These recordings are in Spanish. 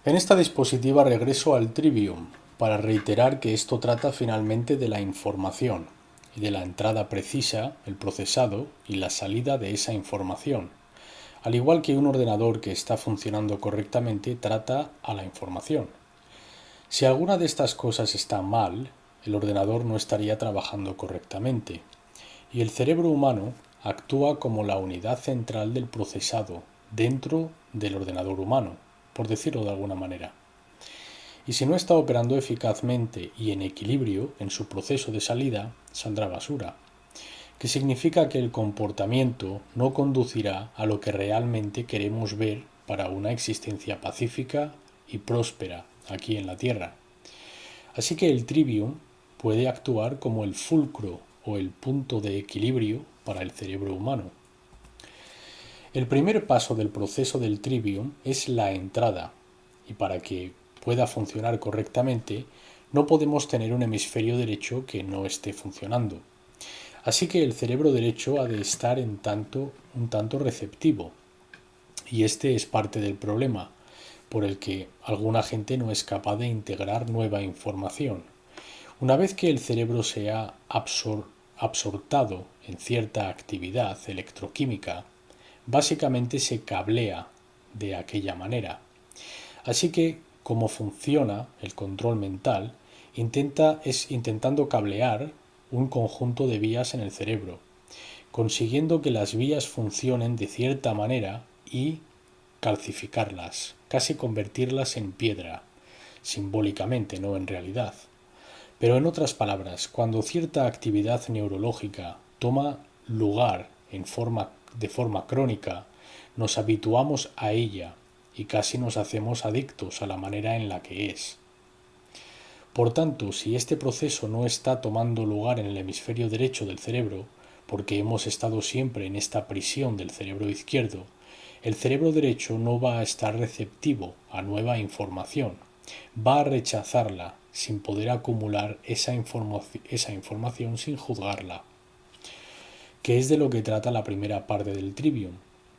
En esta diapositiva regreso al Trivium para reiterar que esto trata finalmente de la información y de la entrada precisa, el procesado y la salida de esa información, al igual que un ordenador que está funcionando correctamente trata a la información. Si alguna de estas cosas está mal, el ordenador no estaría trabajando correctamente, y el cerebro humano actúa como la unidad central del procesado dentro del ordenador humano, por decirlo de alguna manera. Y si no está operando eficazmente y en equilibrio en su proceso de salida, saldrá basura, que significa que el comportamiento no conducirá a lo que realmente queremos ver para una existencia pacífica y próspera aquí en la Tierra. Así que el trivium puede actuar como el fulcro o el punto de equilibrio para el cerebro humano. El primer paso del proceso del trivium es la entrada, y para que pueda funcionar correctamente, no podemos tener un hemisferio derecho que no esté funcionando. Así que el cerebro derecho ha de estar un tanto receptivo, y este es parte del problema, por el que alguna gente no es capaz de integrar nueva información. Una vez que el cerebro se ha absortado en cierta actividad electroquímica, básicamente se cablea de aquella manera. Así que, como funciona el control mental, es intentando cablear un conjunto de vías en el cerebro, consiguiendo que las vías funcionen de cierta manera y calcificarlas, casi convertirlas en piedra, simbólicamente, no en realidad. Pero en otras palabras, cuando cierta actividad neurológica toma lugar de forma crónica, nos habituamos a ella y casi nos hacemos adictos a la manera en la que es. Por tanto, si este proceso no está tomando lugar en el hemisferio derecho del cerebro, porque hemos estado siempre en esta prisión del cerebro izquierdo, el cerebro derecho no va a estar receptivo a nueva información, va a rechazarla sin poder acumular esa información sin juzgarla, que es de lo que trata la primera parte del trivium,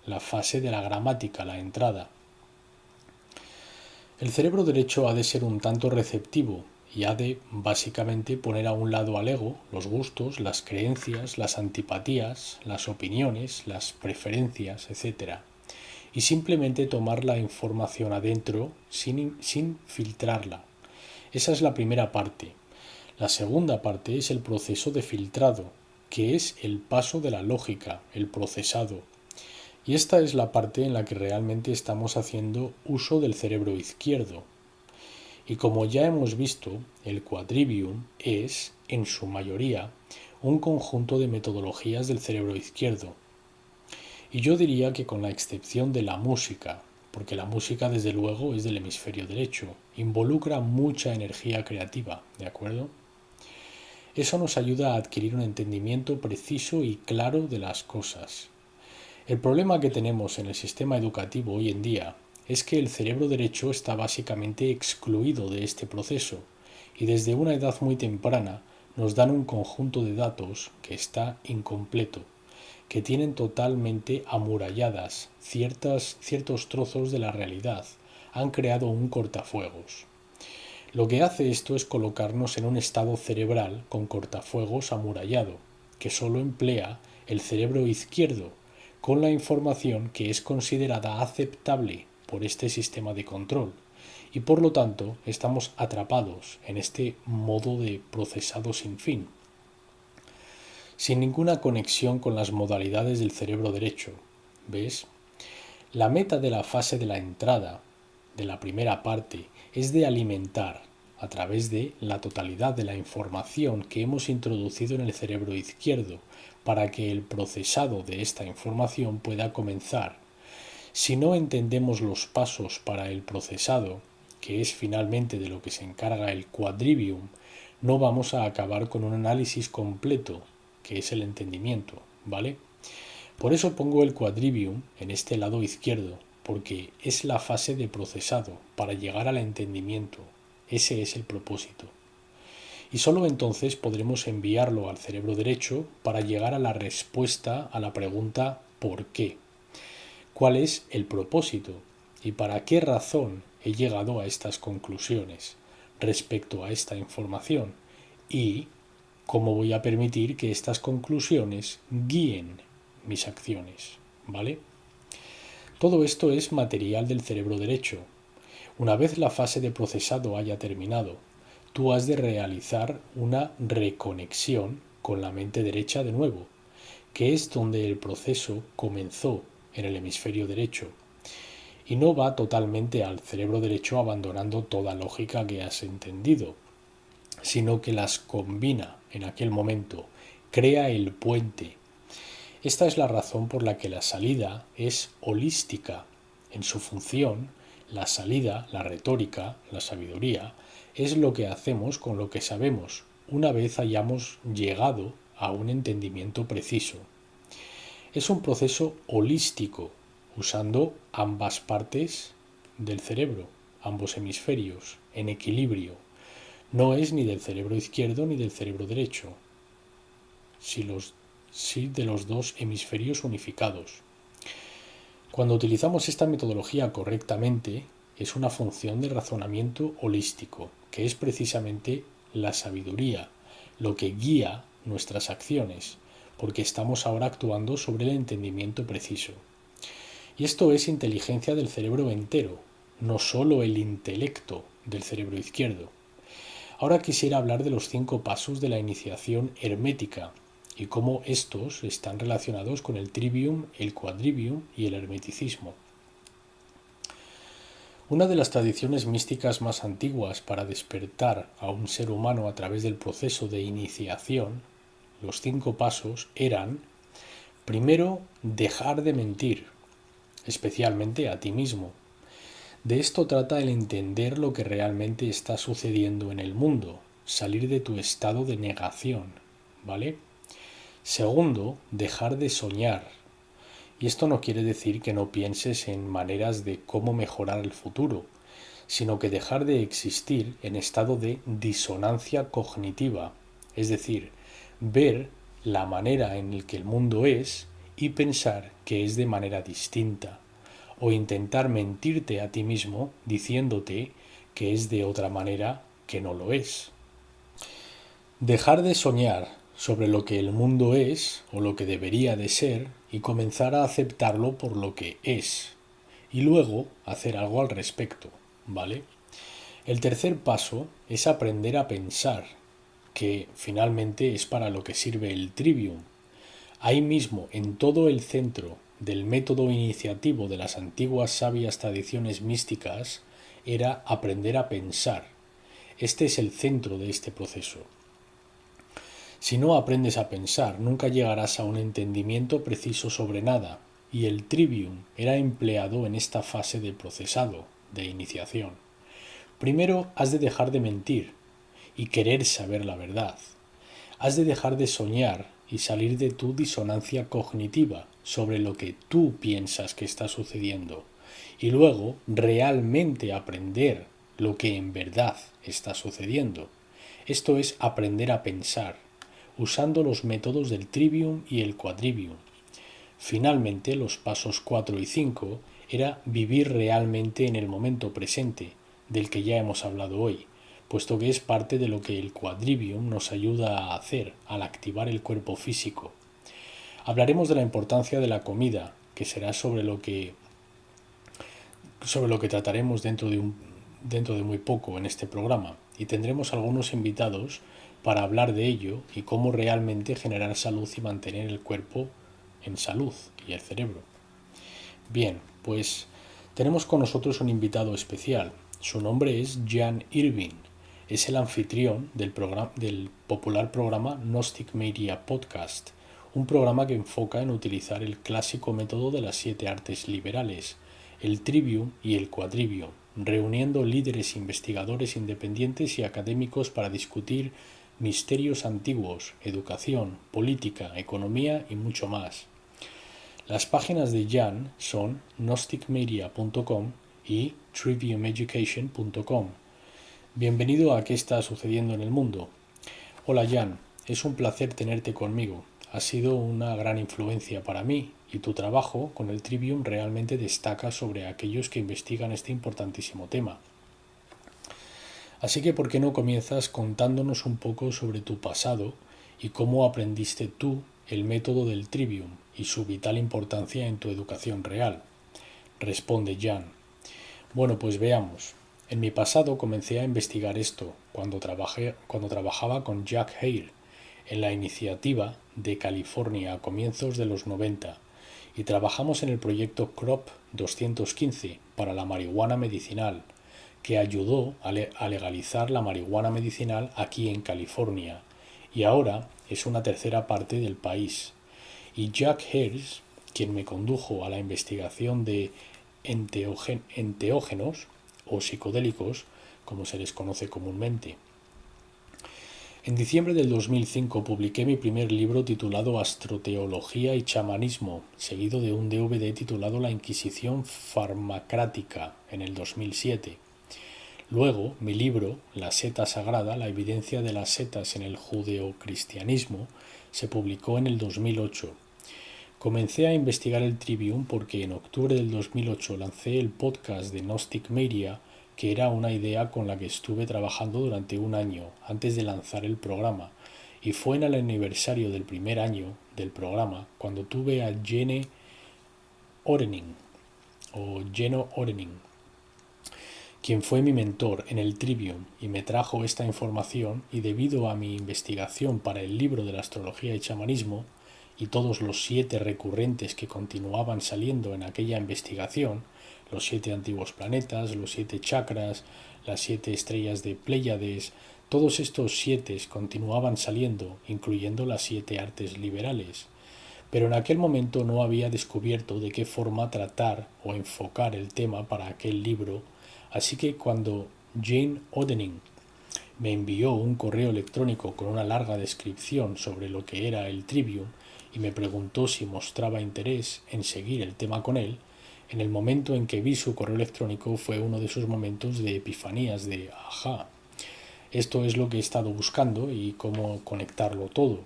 la fase de la gramática, la entrada. El cerebro derecho ha de ser un tanto receptivo y ha de, básicamente, poner a un lado al ego, los gustos, las creencias, las antipatías, las opiniones, las preferencias, etc. Y simplemente tomar la información adentro sin filtrarla. Esa es la primera parte. La segunda parte es el proceso de filtrado, que es el paso de la lógica, el procesado. Y esta es la parte en la que realmente estamos haciendo uso del cerebro izquierdo. Y como ya hemos visto, el quadrivium es, en su mayoría, un conjunto de metodologías del cerebro izquierdo. Y yo diría que con la excepción de la música, porque la música desde luego es del hemisferio derecho, involucra mucha energía creativa, ¿de acuerdo? Eso nos ayuda a adquirir un entendimiento preciso y claro de las cosas. El problema que tenemos en el sistema educativo hoy en día es que el cerebro derecho está básicamente excluido de este proceso y desde una edad muy temprana nos dan un conjunto de datos que está incompleto, que tienen totalmente amuralladas ciertos trozos de la realidad, han creado un cortafuegos. Lo que hace esto es colocarnos en un estado cerebral con cortafuegos amurallado, que solo emplea el cerebro izquierdo con la información que es considerada aceptable por este sistema de control, y por lo tanto estamos atrapados en este modo de procesado sin fin, sin ninguna conexión con las modalidades del cerebro derecho. ¿Ves? La meta de la fase de la entrada, de la primera parte, es de alimentar, a través de la totalidad de la información que hemos introducido en el cerebro izquierdo, para que el procesado de esta información pueda comenzar. Si no entendemos los pasos para el procesado, que es finalmente de lo que se encarga el quadrivium, no vamos a acabar con un análisis completo, que es el entendimiento, ¿vale? Por eso pongo el quadrivium en este lado izquierdo, porque es la fase de procesado para llegar al entendimiento. Ese es el propósito. Y solo entonces podremos enviarlo al cerebro derecho para llegar a la respuesta a la pregunta ¿por qué? ¿Cuál es el propósito? y para qué razón he llegado a estas conclusiones respecto a esta información y cómo voy a permitir que estas conclusiones guíen mis acciones, ¿vale? Todo esto es material del cerebro derecho. Una vez la fase de procesado haya terminado, tú has de realizar una reconexión con la mente derecha de nuevo, que es donde el proceso comenzó en el hemisferio derecho, y no va totalmente al cerebro derecho abandonando toda lógica que has entendido, sino que las combina en aquel momento, crea el puente. Esta es la razón por la que la salida es holística. En su función, la salida, la retórica, la sabiduría, es lo que hacemos con lo que sabemos, una vez hayamos llegado a un entendimiento preciso. Es un proceso holístico, usando ambas partes del cerebro, ambos hemisferios, en equilibrio. No es ni del cerebro izquierdo ni del cerebro derecho, sí de los dos hemisferios unificados. Cuando utilizamos esta metodología correctamente, es una función de razonamiento holístico, que es precisamente la sabiduría, lo que guía nuestras acciones, porque estamos ahora actuando sobre el entendimiento preciso. Y esto es inteligencia del cerebro entero, no solo el intelecto del cerebro izquierdo. Ahora quisiera hablar de los 5 pasos de la iniciación hermética y cómo estos están relacionados con el trivium, el quadrivium y el hermeticismo. Una de las tradiciones místicas más antiguas para despertar a un ser humano a través del proceso de iniciación, los 5 pasos eran: primero, dejar de mentir, especialmente a ti mismo. De esto trata el entender lo que realmente está sucediendo en el mundo, salir de tu estado de negación, ¿vale? Segundo, dejar de soñar. Y esto no quiere decir que no pienses en maneras de cómo mejorar el futuro, sino que dejar de existir en estado de disonancia cognitiva, es decir, ver la manera en la que el mundo es y pensar que es de manera distinta, o intentar mentirte a ti mismo diciéndote que es de otra manera que no lo es. Dejar de soñar sobre lo que el mundo es o lo que debería de ser y comenzar a aceptarlo por lo que es, y luego hacer algo al respecto, ¿vale? El tercer paso es aprender a pensar, que finalmente es para lo que sirve el trivium. Ahí mismo, en todo el centro del método iniciativo de las antiguas sabias tradiciones místicas, era aprender a pensar. Este es el centro de este proceso. Si no aprendes a pensar, nunca llegarás a un entendimiento preciso sobre nada, y el trivium era empleado en esta fase de procesado, de iniciación. Primero has de dejar de mentir y querer saber la verdad. Has de dejar de soñar y salir de tu disonancia cognitiva sobre lo que tú piensas que está sucediendo, y luego realmente aprender lo que en verdad está sucediendo. Esto es aprender a pensar, usando los métodos del trivium y el quadrivium. Finalmente, los pasos 4 y 5 era vivir realmente en el momento presente, del que ya hemos hablado hoy, puesto que es parte de lo que el quadrivium nos ayuda a hacer al activar el cuerpo físico. Hablaremos de la importancia de la comida, que será sobre lo que trataremos dentro de muy poco en este programa, y tendremos algunos invitados para hablar de ello y cómo realmente generar salud y mantener el cuerpo en salud y el cerebro. Bien, pues tenemos con nosotros un invitado especial. Su nombre es Jan Irvin. Es el anfitrión del popular programa Gnostic Media Podcast, un programa que enfoca en utilizar el clásico método de las 7 artes liberales, el trivium y el quadrivium, reuniendo líderes investigadores independientes y académicos para discutir misterios antiguos, educación, política, economía y mucho más. Las páginas de Jan son gnosticmedia.com y triviumeducation.com. Bienvenido a ¿Qué está sucediendo en el mundo? Hola Jan, es un placer tenerte conmigo. Has sido una gran influencia para mí y tu trabajo con el Trivium realmente destaca sobre aquellos que investigan este importantísimo tema. Así que, ¿por qué no comienzas contándonos un poco sobre tu pasado y cómo aprendiste tú el método del Trivium y su vital importancia en tu educación real? Responde Jan. Bueno, pues veamos. En mi pasado comencé a investigar esto cuando trabajaba con Jack Hare en la iniciativa de California a comienzos de los 90 y trabajamos en el proyecto Crop 215 para la marihuana medicinal, que ayudó a legalizar la marihuana medicinal aquí en California y ahora es una tercera parte del país. Y Jack Harris, quien me condujo a la investigación de enteógenos o psicodélicos, como se les conoce comúnmente. En diciembre del 2005 publiqué mi primer libro titulado Astroteología y Chamanismo, seguido de un DVD titulado La Inquisición Farmacrática en el 2007. Luego, mi libro, La seta sagrada, la evidencia de las setas en el judeocristianismo, se publicó en el 2008. Comencé a investigar el Trivium porque en octubre del 2008 lancé el podcast de Gnostic Media, que era una idea con la que estuve trabajando durante un año antes de lanzar el programa, y fue en el aniversario del primer año del programa cuando tuve a Geno Orening, quien fue mi mentor en el Trivium y me trajo esta información, y debido a mi investigación para el libro de la astrología y chamanismo y todos los 7 recurrentes que continuaban saliendo en aquella investigación, los 7 antiguos planetas, los 7 chakras, las 7 estrellas de Pléyades, todos estos 7 continuaban saliendo, incluyendo las 7 artes liberales. Pero en aquel momento no había descubierto de qué forma tratar o enfocar el tema para aquel libro, así que cuando Jane Odening me envió un correo electrónico con una larga descripción sobre lo que era el Trivium y me preguntó si mostraba interés en seguir el tema con él, en el momento en que vi su correo electrónico fue uno de esos momentos de epifanías de ajá, esto es lo que he estado buscando y cómo conectarlo todo.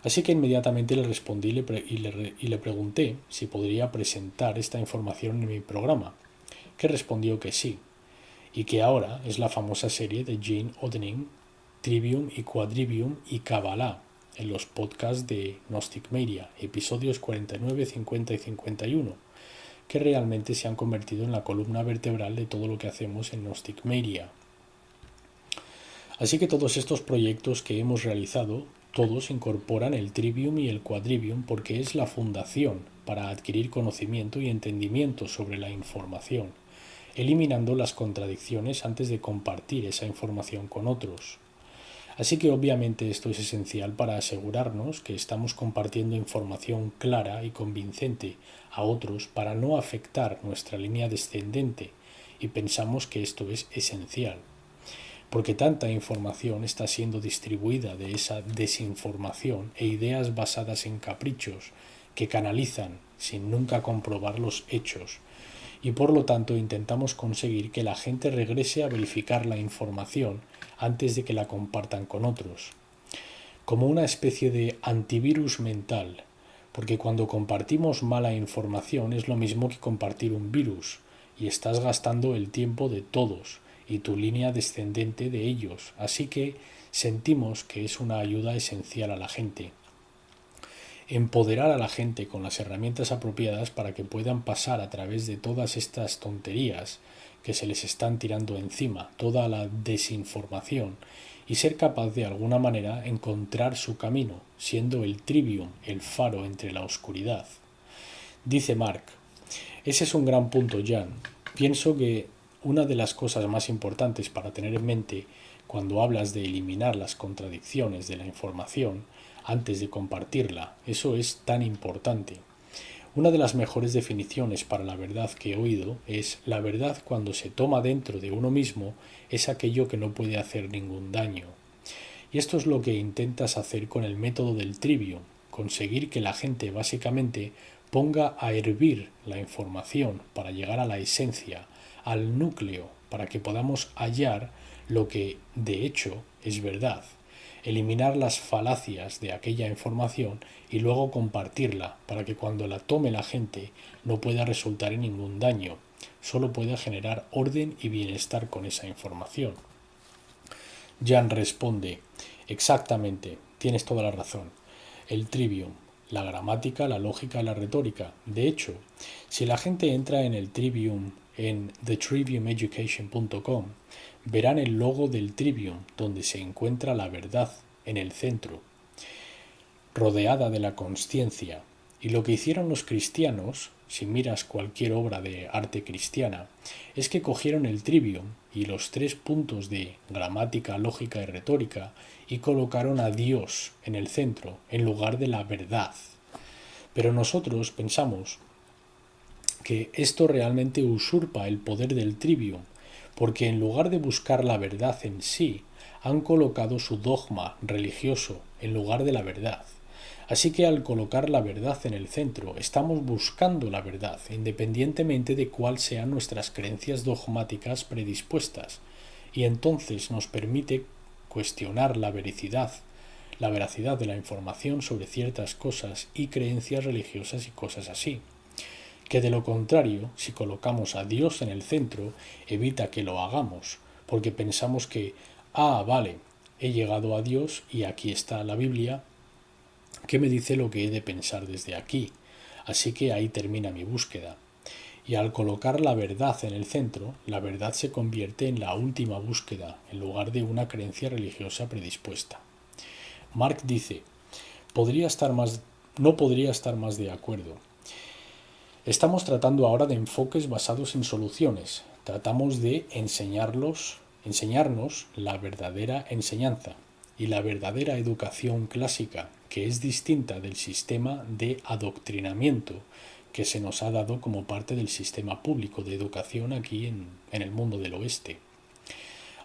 Así que inmediatamente le respondí y le pregunté si podría presentar esta información en mi programa, que respondió que sí, y que ahora es la famosa serie de Jane Odening, Trivium y Quadrivium y Kabbalah, en los podcasts de Gnostic Media, episodios 49, 50 y 51, que realmente se han convertido en la columna vertebral de todo lo que hacemos en Gnostic Media. Así que todos estos proyectos que hemos realizado, todos incorporan el Trivium y el Quadrivium porque es la fundación para adquirir conocimiento y entendimiento sobre la información, eliminando las contradicciones antes de compartir esa información con otros. Así que obviamente esto es esencial para asegurarnos que estamos compartiendo información clara y convincente a otros para no afectar nuestra línea descendente, y pensamos que esto es esencial, porque tanta información está siendo distribuida de esa desinformación e ideas basadas en caprichos que canalizan sin nunca comprobar los hechos, y por lo tanto intentamos conseguir que la gente regrese a verificar la información antes de que la compartan con otros, como una especie de antivirus mental, porque cuando compartimos mala información es lo mismo que compartir un virus, y estás gastando el tiempo de todos y tu línea descendente de ellos, así que sentimos que es una ayuda esencial a la gente. Empoderar a la gente con las herramientas apropiadas para que puedan pasar a través de todas estas tonterías que se les están tirando encima, toda la desinformación, y ser capaz de alguna manera encontrar su camino, siendo el Trivium el faro entre la oscuridad. Dice Mark: ese es un gran punto, Jan. Pienso que una de las cosas más importantes para tener en mente cuando hablas de eliminar las contradicciones de la información antes de compartirla, eso es tan importante. Una de las mejores definiciones para la verdad que he oído es: la verdad cuando se toma dentro de uno mismo es aquello que no puede hacer ningún daño. Y esto es lo que intentas hacer con el método del Trivium, conseguir que la gente básicamente ponga a hervir la información para llegar a la esencia, al núcleo, para que podamos hallar lo que de hecho es verdad. eliminar las falacias de aquella información y luego compartirla para que cuando la tome la gente no pueda resultar en ningún daño, solo pueda generar orden y bienestar con esa información. Jan responde: exactamente, tienes toda la razón. El trivium, la gramática, la lógica, la retórica. De hecho, si la gente entra en el trivium en thetriviumeducation.com, verán el logo del trivium, donde se encuentra la verdad en el centro, rodeada de la consciencia. Y lo que hicieron los cristianos, si miras cualquier obra de arte cristiana, es que cogieron el trivium y los 3 puntos de gramática, lógica y retórica y colocaron a Dios en el centro, en lugar de la verdad. Pero nosotros pensamos que esto realmente usurpa el poder del trivium, porque en lugar de buscar la verdad en sí, han colocado su dogma religioso en lugar de la verdad. Así que al colocar la verdad en el centro, estamos buscando la verdad, independientemente de cuáles sean nuestras creencias dogmáticas predispuestas, y entonces nos permite cuestionar la veracidad de la información sobre ciertas cosas y creencias religiosas y cosas así. Que de lo contrario, si colocamos a Dios en el centro, evita que lo hagamos, porque pensamos que, vale, he llegado a Dios y aquí está la Biblia, que me dice lo que he de pensar desde aquí, así que ahí termina mi búsqueda. Y al colocar la verdad en el centro, la verdad se convierte en la última búsqueda, en lugar de una creencia religiosa predispuesta. Mark dice: no podría estar más de acuerdo. Estamos tratando ahora de enfoques basados en soluciones. Tratamos de enseñarnos la verdadera enseñanza y la verdadera educación clásica, que es distinta del sistema de adoctrinamiento que se nos ha dado como parte del sistema público de educación aquí en el mundo del oeste.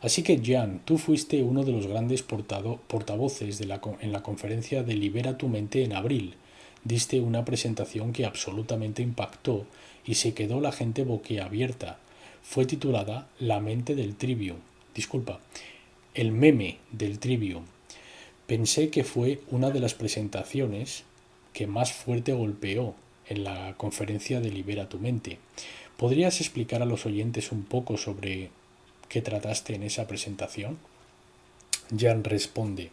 Así que, Jan, tú fuiste uno de los grandes portavoces en la conferencia de Libera tu mente en abril. Diste una presentación que absolutamente impactó y se quedó la gente boquiabierta. Fue titulada La mente del trivium. El meme del trivium. Pensé que fue una de las presentaciones que más fuerte golpeó en la conferencia de Libera tu mente. ¿Podrías explicar a los oyentes un poco sobre qué trataste en esa presentación? Jan responde: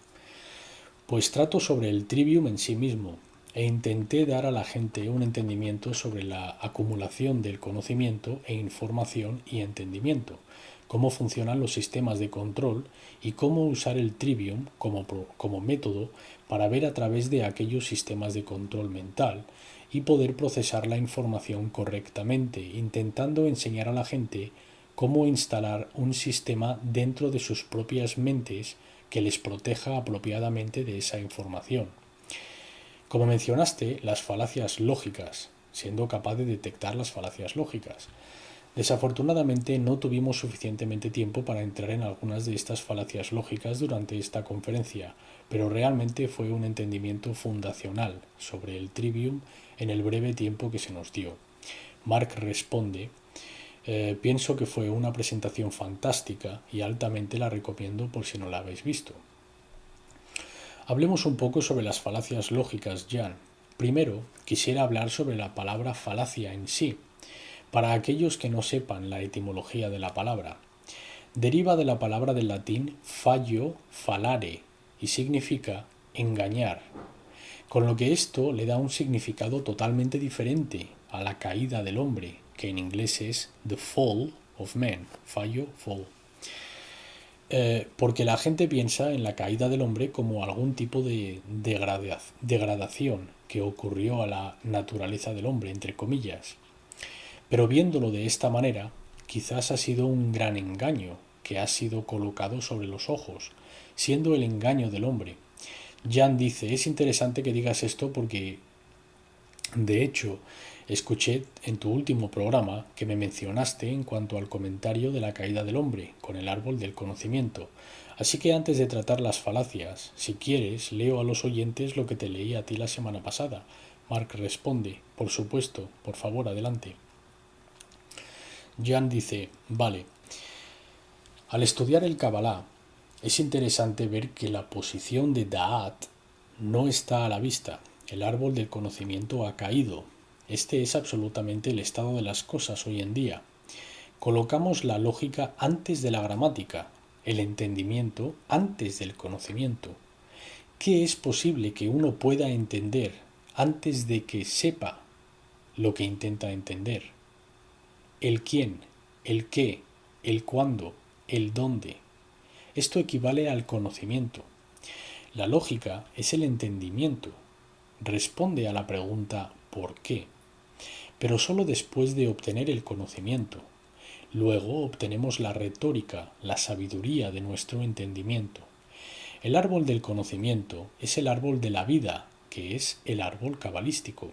pues trato sobre el trivium en sí mismo e intenté dar a la gente un entendimiento sobre la acumulación del conocimiento e información y entendimiento, cómo funcionan los sistemas de control y cómo usar el trivium como método para ver a través de aquellos sistemas de control mental y poder procesar la información correctamente, intentando enseñar a la gente cómo instalar un sistema dentro de sus propias mentes que les proteja apropiadamente de esa información. Como mencionaste, las falacias lógicas, siendo capaz de detectar las falacias lógicas. Desafortunadamente no tuvimos suficientemente tiempo para entrar en algunas de estas falacias lógicas durante esta conferencia, pero realmente fue un entendimiento fundacional sobre el trivium en el breve tiempo que se nos dio. Mark responde: pienso que fue una presentación fantástica y altamente la recomiendo por si no la habéis visto. Hablemos un poco sobre las falacias lógicas, Jan. Primero, quisiera hablar sobre la palabra falacia en sí. Para aquellos que no sepan la etimología de la palabra, deriva de la palabra del latín fallo, falare, y significa engañar, con lo que esto le da un significado totalmente diferente a la caída del hombre, que en inglés es the fall of man, fallo, fall. Porque la gente piensa en la caída del hombre como algún tipo de degradación que ocurrió a la naturaleza del hombre, entre comillas. Pero viéndolo de esta manera, quizás ha sido un gran engaño que ha sido colocado sobre los ojos, siendo el engaño del hombre. Jan dice: es interesante que digas esto porque, de hecho, escuché en tu último programa que me mencionaste en cuanto al comentario de la caída del hombre con el árbol del conocimiento. Así que antes de tratar las falacias, si quieres, leo a los oyentes lo que te leí a ti la semana pasada. Mark responde: por supuesto, por favor, adelante. Jan dice: vale. Al estudiar el Kabbalah, Es interesante ver que la posición de Da'at no está a la vista. El árbol del conocimiento ha caído. Este es absolutamente el estado de las cosas hoy en día. Colocamos la lógica antes de la gramática, el entendimiento antes del conocimiento. ¿Qué es posible que uno pueda entender antes de que sepa lo que intenta entender? El quién, el qué, el cuándo, el dónde. Esto equivale al conocimiento. La lógica es el entendimiento. Responde a la pregunta ¿por qué? Pero solo después de obtener el conocimiento. Luego obtenemos la retórica, la sabiduría de nuestro entendimiento. El árbol del conocimiento es el árbol de la vida, que es el árbol cabalístico.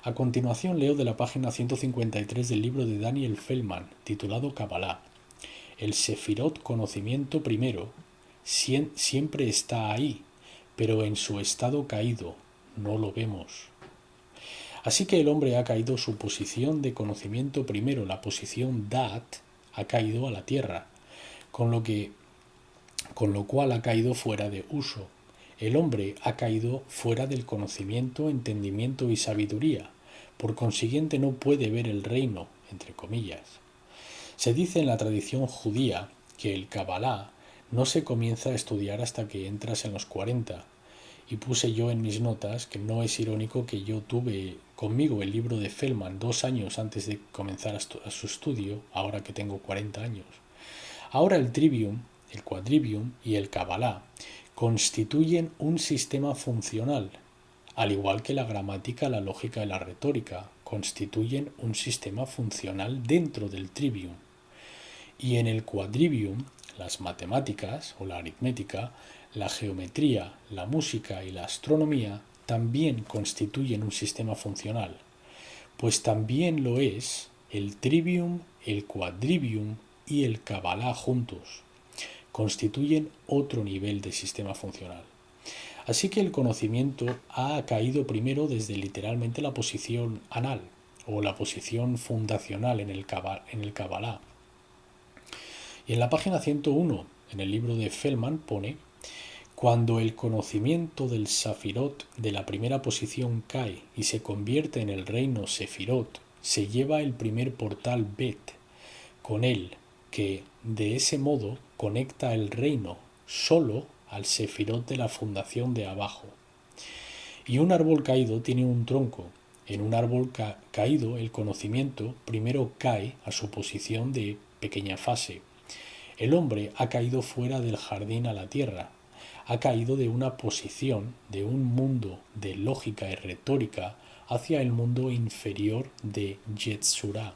A continuación leo de la página 153 del libro de Daniel Feldman, titulado Kabbalah. El Sefirot conocimiento primero siempre está ahí, pero en su estado caído, no lo vemos. Así que el hombre ha caído su posición de conocimiento primero, la posición Dat ha caído a la tierra, con lo cual ha caído fuera de uso. El hombre ha caído fuera del conocimiento, entendimiento y sabiduría. Por consiguiente no puede ver el reino, entre comillas. Se dice en la tradición judía que el Kabbalah no se comienza a estudiar hasta que entras en los 40. Y puse yo en mis notas que no es irónico que yo tuve conmigo el libro de Feldman 2 años antes de comenzar a su estudio, ahora que tengo 40 años. Ahora el Trivium, el Quadrivium y el Kabbalah constituyen un sistema funcional, al igual que la gramática, la lógica y la retórica constituyen un sistema funcional dentro del Trivium. Y en el Quadrivium, las matemáticas o la aritmética, la geometría, la música y la astronomía también constituyen un sistema funcional, pues también lo es el Trivium, el Quadrivium y el Kabbalah juntos. Constituyen otro nivel de sistema funcional. Así que el conocimiento ha caído primero desde literalmente la posición anal o la posición fundacional en el Kabbalah. Y en la página 101, en el libro de Feldman, pone: cuando el conocimiento del Safirot de la primera posición cae y se convierte en el reino Sefirot, se lleva el primer portal Bet, con él, que de ese modo conecta el reino solo al Sefirot de la fundación de abajo. Y un árbol caído tiene un tronco. En un árbol caído el conocimiento primero cae a su posición de pequeña fase. El hombre ha caído fuera del jardín a la tierra, ha caído de una posición, de un mundo de lógica y retórica, hacia el mundo inferior de Yetzurah.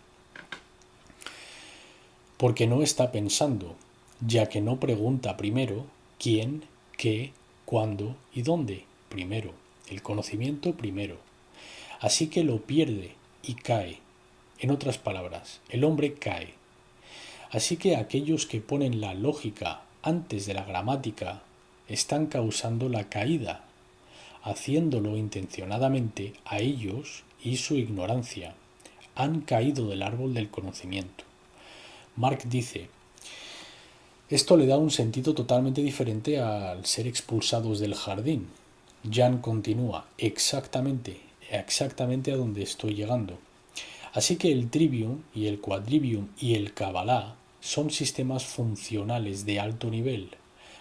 Porque no está pensando, ya que no pregunta primero quién, qué, cuándo y dónde primero, el conocimiento primero. Así que lo pierde y cae. En otras palabras, el hombre cae. Así que aquellos que ponen la lógica antes de la gramática están causando la caída, haciéndolo intencionadamente a ellos y su ignorancia. Han caído del árbol del conocimiento. Mark dice: esto le da un sentido totalmente diferente al ser expulsados del jardín. Jan continúa: exactamente a donde estoy llegando. Así que el Trivium y el Quadrivium y el Kabbalah son sistemas funcionales de alto nivel,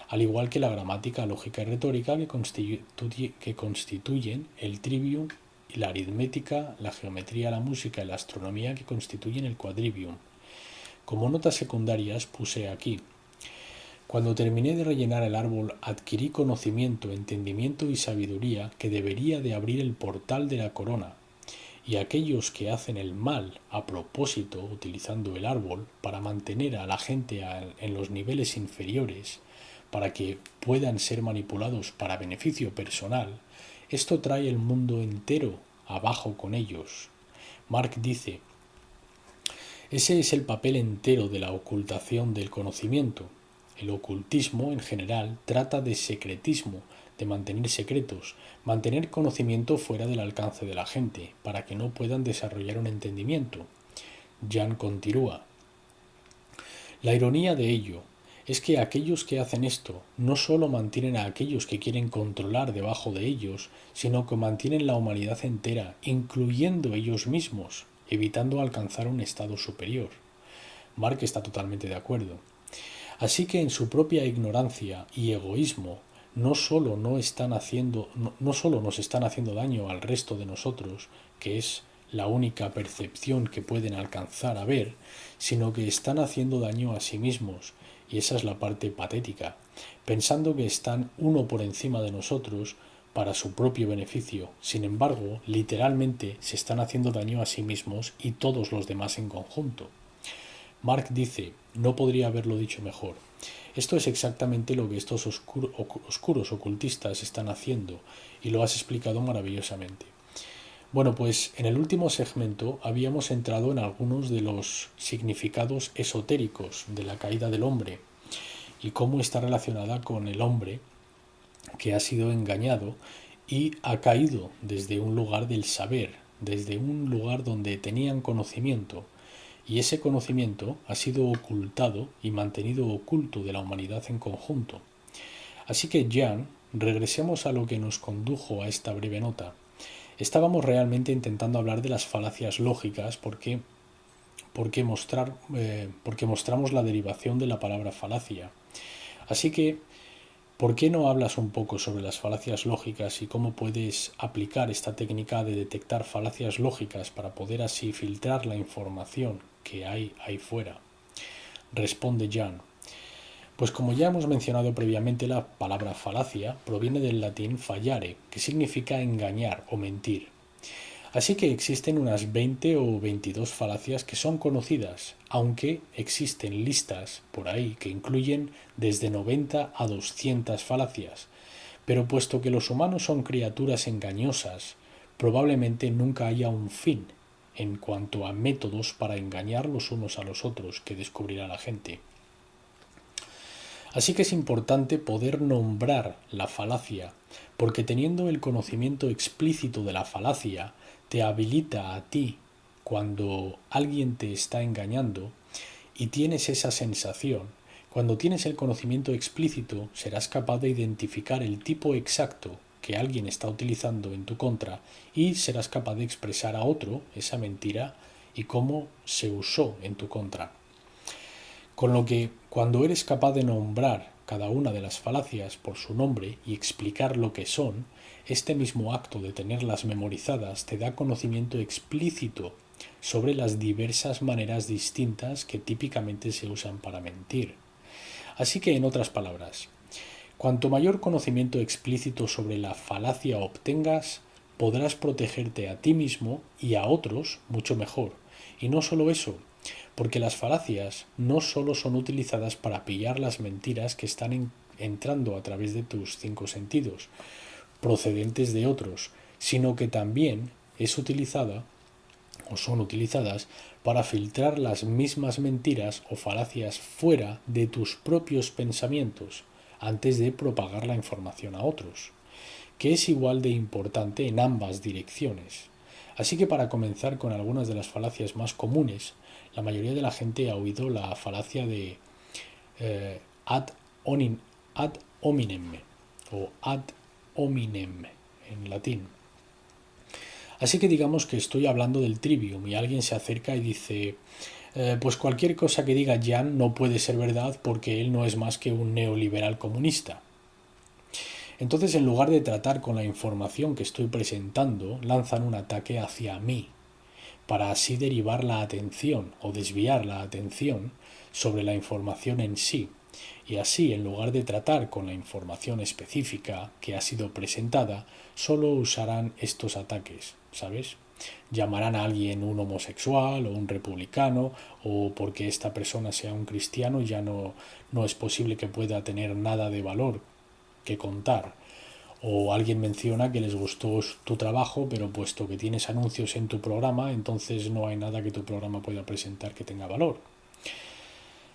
al igual que la gramática, lógica y retórica que constituyen el Trivium, y la aritmética, la geometría, la música y la astronomía que constituyen el Quadrivium. Como notas secundarias puse aquí: cuando terminé de rellenar el árbol adquirí conocimiento, entendimiento y sabiduría que debería de abrir el portal de la corona, y aquellos que hacen el mal a propósito utilizando el árbol para mantener a la gente en los niveles inferiores para que puedan ser manipulados para beneficio personal, esto trae el mundo entero abajo con ellos. Mark dice: ese es el papel entero de la ocultación del conocimiento. El ocultismo, en general, trata de secretismo, de mantener secretos, mantener conocimiento fuera del alcance de la gente, para que no puedan desarrollar un entendimiento. Jan continúa: la ironía de ello es que aquellos que hacen esto no solo mantienen a aquellos que quieren controlar debajo de ellos, sino que mantienen la humanidad entera, incluyendo ellos mismos, evitando alcanzar un estado superior. Mark está totalmente de acuerdo. Así que en su propia ignorancia y egoísmo no solo nos están haciendo daño al resto de nosotros, que es la única percepción que pueden alcanzar a ver, sino que están haciendo daño a sí mismos, y esa es la parte patética, pensando que están uno por encima de nosotros para su propio beneficio. Sin embargo, literalmente se están haciendo daño a sí mismos y todos los demás en conjunto. Mark dice, no podría haberlo dicho mejor. Esto es exactamente lo que estos oscuros ocultistas están haciendo, y lo has explicado maravillosamente. Bueno, pues en el último segmento habíamos entrado en algunos de los significados esotéricos de la caída del hombre y cómo está relacionada con el hombre que ha sido engañado y ha caído desde un lugar del saber, desde un lugar donde tenían conocimiento, y ese conocimiento ha sido ocultado y mantenido oculto de la humanidad en conjunto. Así que, Jan, regresemos a lo que nos condujo a esta breve nota. Estábamos realmente intentando hablar de las falacias lógicas porque mostramos la derivación de la palabra falacia. Así que, ¿por qué no hablas un poco sobre las falacias lógicas y cómo puedes aplicar esta técnica de detectar falacias lógicas para poder así filtrar la información que hay ahí fuera? Responde Jan. Pues como ya hemos mencionado previamente, la palabra falacia proviene del latín fallare, que significa engañar o mentir. Así que existen unas 20 o 22 falacias que son conocidas, aunque existen listas por ahí que incluyen desde 90 a 200 falacias. Pero puesto que los humanos son criaturas engañosas, probablemente nunca haya un fin en cuanto a métodos para engañar los unos a los otros que descubrirá la gente. Así que es importante poder nombrar la falacia, porque teniendo el conocimiento explícito de la falacia, te habilita a ti cuando alguien te está engañando y tienes esa sensación. Cuando tienes el conocimiento explícito, serás capaz de identificar el tipo exacto que alguien está utilizando en tu contra y serás capaz de expresar a otro esa mentira y cómo se usó en tu contra. Con lo que, cuando eres capaz de nombrar cada una de las falacias por su nombre y explicar lo que son, este mismo acto de tenerlas memorizadas te da conocimiento explícito sobre las diversas maneras distintas que típicamente se usan para mentir. Así que, en otras palabras, cuanto mayor conocimiento explícito sobre la falacia obtengas, podrás protegerte a ti mismo y a otros mucho mejor. Y no solo eso, porque las falacias no solo son utilizadas para pillar las mentiras que están entrando a través de tus 5 sentidos, procedentes de otros, sino que también es utilizada o son utilizadas para filtrar las mismas mentiras o falacias fuera de tus propios pensamientos antes de propagar la información a otros, que es igual de importante en ambas direcciones. Así que, para comenzar con algunas de las falacias más comunes, la mayoría de la gente ha oído la falacia de ad hominem o ad hominem en latín. Así que digamos que estoy hablando del trivium y alguien se acerca y dice, pues cualquier cosa que diga Jan no puede ser verdad porque él no es más que un neoliberal comunista. Entonces, en lugar de tratar con la información que estoy presentando, lanzan un ataque hacia mí, para así derivar la atención o desviar la atención sobre la información en sí. Y así, en lugar de tratar con la información específica que ha sido presentada, solo usarán estos ataques, ¿sabes? Llamarán a alguien un homosexual o un republicano, o porque esta persona sea un cristiano ya no es posible que pueda tener nada de valor que contar. O alguien menciona que les gustó tu trabajo, pero puesto que tienes anuncios en tu programa, entonces no hay nada que tu programa pueda presentar que tenga valor.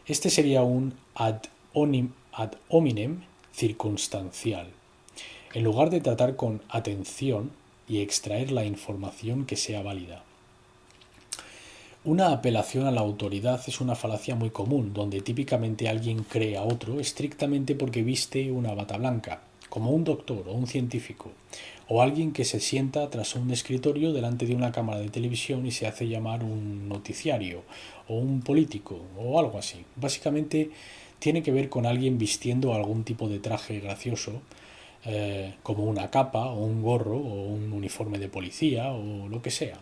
Este sería un ad hominem circunstancial. En lugar de tratar con atención y extraer la información que sea válida. Una apelación a la autoridad es una falacia muy común, donde típicamente alguien cree a otro estrictamente porque viste una bata blanca, como un doctor o un científico, o alguien que se sienta tras un escritorio delante de una cámara de televisión y se hace llamar un noticiario, o un político, o algo así. Básicamente tiene que ver con alguien vistiendo algún tipo de traje gracioso, como una capa, o un gorro, o un uniforme de policía, o lo que sea.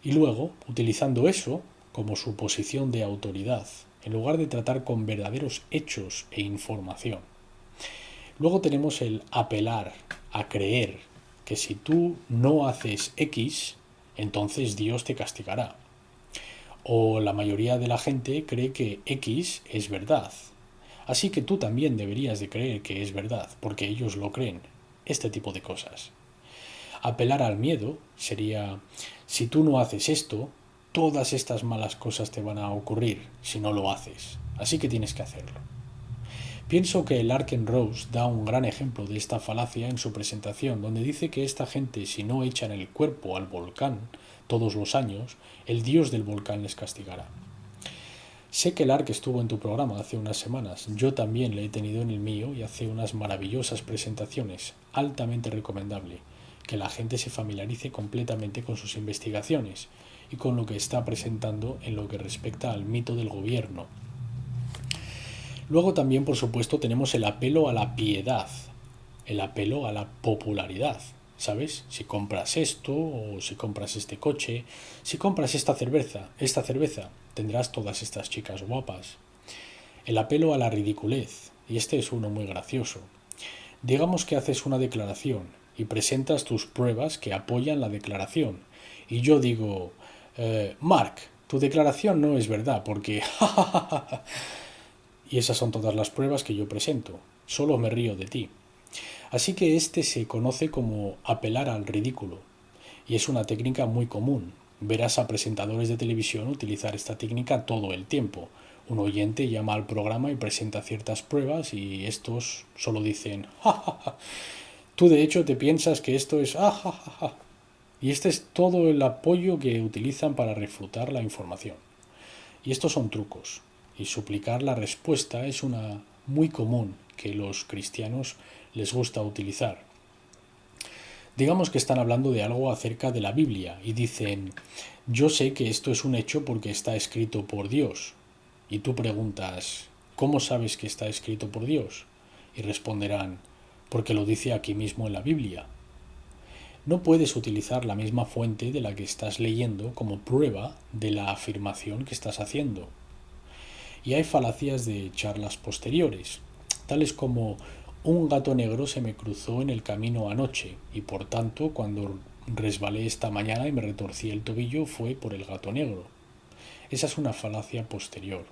Y luego, utilizando eso como su posición de autoridad, en lugar de tratar con verdaderos hechos e información. Luego tenemos el apelar a creer que si tú no haces X, entonces Dios te castigará. O la mayoría de la gente cree que X es verdad. Así que tú también deberías de creer que es verdad, porque ellos lo creen. Este tipo de cosas. Apelar al miedo sería, si tú no haces esto, todas estas malas cosas te van a ocurrir si no lo haces. Así que tienes que hacerlo. Pienso que el Rose da un gran ejemplo de esta falacia en su presentación, donde dice que esta gente, si no echan el cuerpo al volcán todos los años, el dios del volcán les castigará. Sé que el Ark estuvo en tu programa hace unas semanas, yo también le he tenido en el mío y hace unas maravillosas presentaciones, altamente recomendable, que la gente se familiarice completamente con sus investigaciones y con lo que está presentando en lo que respecta al mito del gobierno. Luego también, por supuesto, tenemos el apelo a la piedad, el apelo a la popularidad. ¿Sabes? Si compras esto, o si compras este coche, si compras esta cerveza, tendrás todas estas chicas guapas. El apelo a la ridiculez, y este es uno muy gracioso. Digamos que haces una declaración y presentas tus pruebas que apoyan la declaración. Y yo digo, Mark, tu declaración no es verdad porque... y esas son todas las pruebas que yo presento. Solo me río de ti. Así que este se conoce como apelar al ridículo, y es una técnica muy común. Verás a presentadores de televisión utilizar esta técnica todo el tiempo. Un oyente llama al programa y presenta ciertas pruebas y estos solo dicen ja, ja, ja. Tú de hecho te piensas que esto es ja, ja, ja, ja. Y este es todo el apoyo que utilizan para refutar la información. Y estos son trucos. Y suplicar la respuesta es una muy común que los cristianos les gusta utilizar. Digamos que están hablando de algo acerca de la Biblia y dicen, yo sé que esto es un hecho porque está escrito por Dios. Y tú preguntas, ¿cómo sabes que está escrito por Dios? Y responderán, porque lo dice aquí mismo en la Biblia. No puedes utilizar la misma fuente de la que estás leyendo como prueba de la afirmación que estás haciendo. Y hay falacias de charlas posteriores, tales como un gato negro se me cruzó en el camino anoche y por tanto cuando resbalé esta mañana y me retorcí el tobillo fue por el gato negro. Esa es una falacia posterior.